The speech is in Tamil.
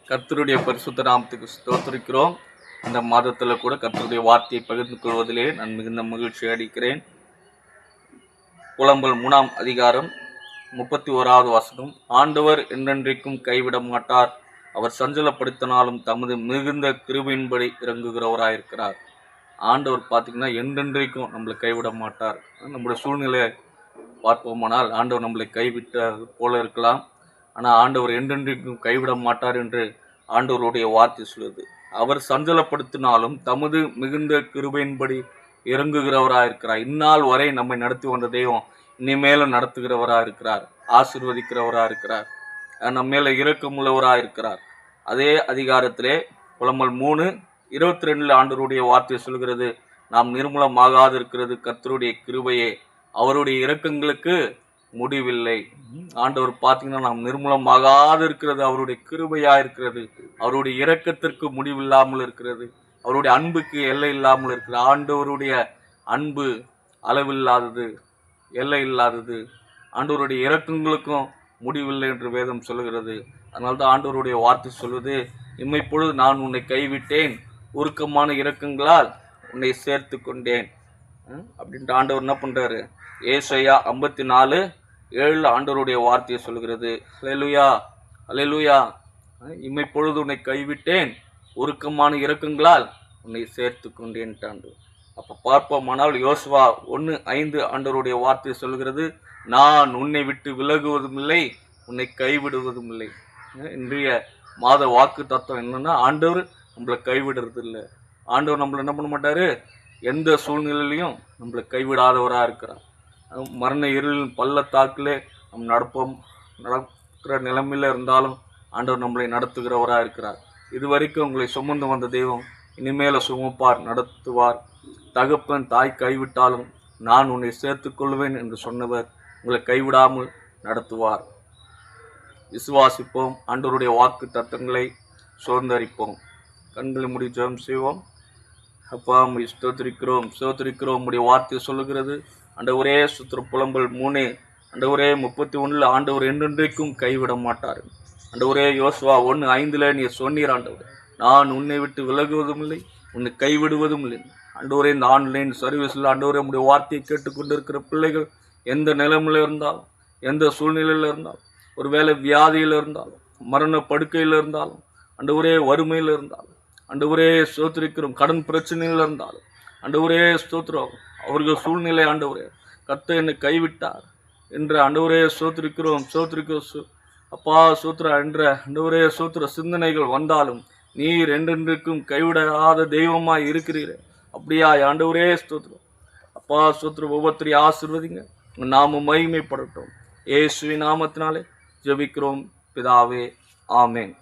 கர்த்தருடைய பரிசுத்த நாமத்துக்கு ஸ்தோத்திரிக்கிறோம். இந்த மாதத்தில் கூட கர்த்தருடைய வார்த்தையை பகிர்ந்து கொள்வதிலே நான் மிகுந்த மகிழ்ச்சி அடைக்கிறேன். புலம்பல் 3ஆம் அதிகாரம் 31வது வசனம். ஆண்டவர் என்றென்றைக்கும் கைவிட மாட்டார், அவர் சஞ்சலப்படுத்தினாலும் தமது மிகுந்த கிருபையின்படி இறங்குகிறவராயிருக்கிறார். ஆண்டவர் பார்த்தீங்கன்னா என்றென்றைக்கும் நம்மளை கைவிட மாட்டார். நம்முடைய சூழ்நிலையை பார்ப்போமானால் ஆண்டவர் நம்மளை கைவிட்ட போல இருக்கலாம், ஆனால் ஆண்டவர் என்றென்றைக்கும் கைவிட மாட்டார் என்று ஆண்டவருடைய வார்த்தை சொல்லுது. அவர் சஞ்சலப்படுத்தினாலும் தமது மிகுந்த கிருபையின்படி இறங்குகிறவராக இருக்கிறார். இந்நாள் வரை நம்மை நடத்தி வந்த தெய்வம் இனிமேலும் நடத்துகிறவராக இருக்கிறார், ஆசீர்வதிக்கிறவராக இருக்கிறார், நம்ம மேல இரக்கமுள்ளவராக இருக்கிறார். அதே அதிகாரத்திலே புலம்பல் 3:22 ஆண்டவருடைய வார்த்தை சொல்கிறது, நாம் நிர்மூலமாகாது இருக்கிறது கர்த்தருடைய கிருபையே, அவருடைய இரக்கங்களுக்கு முடிவில்லை. ஆண்டவர் பார்த்தீங்கன்னா நாம் நிர்மூலமாகாது இருக்கிறது அவருடைய கிருபையா இருக்கிறது, அவருடைய இரக்கத்திற்கு முடிவில்லாமல் இருக்கிறது, அவருடைய அன்புக்கு எல்லை இல்லாமல் இருக்கிறது. ஆண்டவருடைய அன்பு அளவில்லாதது, எல்லை இல்லாதது. ஆண்டவருடைய இரக்கங்களுக்கும் முடிவில்லை என்று வேதம் சொல்லுகிறது. அதனால்தான் ஆண்டவருடைய வார்த்தை சொல்வது, இம்மைப்பொழுது நான் உன்னை கைவிட்டேன், உருக்கமான இரக்கங்களால் உன்னை சேர்த்து கொண்டேன் அப்படின்ட்டு ஆண்டவர் என்ன பண்றாரு? ஏசாயா 54:7 ஆண்டவருடைய வார்த்தையை சொல்கிறது. அல்லேலூயா, அல்லேலூயா. இம்மைப்பொழுது உன்னை கைவிட்டேன், உருக்கமான இரக்கங்களால் உன்னை சேர்த்து கொண்டேன் ஆண்டவர். அப்ப பார்ப்போமானால் யோசுவா 1:5 ஆண்டவருடைய வார்த்தை சொல்கிறது, நான் உன்னை விட்டு விலகுவதும் இல்லை, உன்னை கைவிடுவதும் இல்லை. இன்றைய மாத வாக்கு தத்துவம் என்னன்னா, ஆண்டவர் நம்மளை கைவிடுறது இல்லை. ஆண்டவர் நம்மளை என்ன பண்ண மாட்டாரு, எந்த சூழ்நிலையிலையும் நம்மளை கைவிடாதவராக இருக்கிறார். மரண இருளின் பள்ளத்தாக்கிலே நம் நடக்கிற நிலைமையில இருந்தாலும் ஆண்டவர் நம்மளை நடத்துகிறவராக இருக்கிறார். இதுவரைக்கும் உங்களை சுமந்து வந்த தெய்வம் இனிமேல சுமப்பார், நடத்துவார். தகப்பன் தாய் கைவிட்டாலும் நான் உன்னை சேர்த்துக் கொள்வேன் என்று சொன்னவர் உங்களை கைவிடாமல் நடத்துவார். விசுவாசிப்போம், ஆண்டவருடைய வாக்கு தத்தங்களை சுதந்தரிப்போம். கண்களை மூடி ஜெபம் செய்வோம். அப்பா, உம்மை ஸ்தோத்திரிக்கிறோம், ஸ்தோத்திரிக்கிறோம். உம்முடைய வார்த்தை சொல்லுகிறது, ஆண்டவரே சுத்திர புலம்பல் 3 ஆண்டவரே 31 ஆண்டவர் என்றென்றைக்கும் கைவிட மாட்டார். ஆண்டவரே யோசுவா 1:5 நீ சொன்னீர் ஆண்டவர், நான் உன்னை விட்டு விலகுவதும் இல்லை, உன்னை கைவிடுவதும் இல்லை. ஆண்டவரே இந்த ஆன்லைன் சர்வீஸில் ஆண்டவரே உம்முடைய வார்த்தையை கேட்டுக்கொண்டிருக்கிற பிள்ளைகள் எந்த நிலைமையில் இருந்தாலும், எந்த சூழ்நிலையில் இருந்தாலும், ஒருவேளை வியாதியில் இருந்தாலும், மரண படுக்கையில் இருந்தாலும், ஆண்டவரே வறுமையில் இருந்தாலும், ஆண்டவரே ஸ்தோத்திரிக்கிறோம், கடன் பிரச்சனையில் இருந்தாலும், ஆண்டவரே ஸ்தோத்திரம், அவர்கள் சூழ்நிலை ஆண்டவரே கர்த்தர் என்னை கைவிட்டார் என்ற ஆண்டவரே ஸ்தோத்திரிக்கிறோம், ஸ்தோத்திரிக்கிறோம் அப்பா சூத்திர என்ற ஆண்டவரே சூத்திர சிந்தனைகள் வந்தாலும் நீர் என்றென்றைக்கும் கைவிடாத தெய்வமாய் இருக்கிறீரே. அப்படியா ஆண்டவரே ஸ்தோத்திரம். அப்பா சூத்திர ஒவ்வொருத்தரையும் ஆசீர்வதிங்க, நாம மகிமைப்படட்டும். இயேசுவின் நாமத்தினாலே ஜெபிக்கிறோம் பிதாவே, ஆமென்.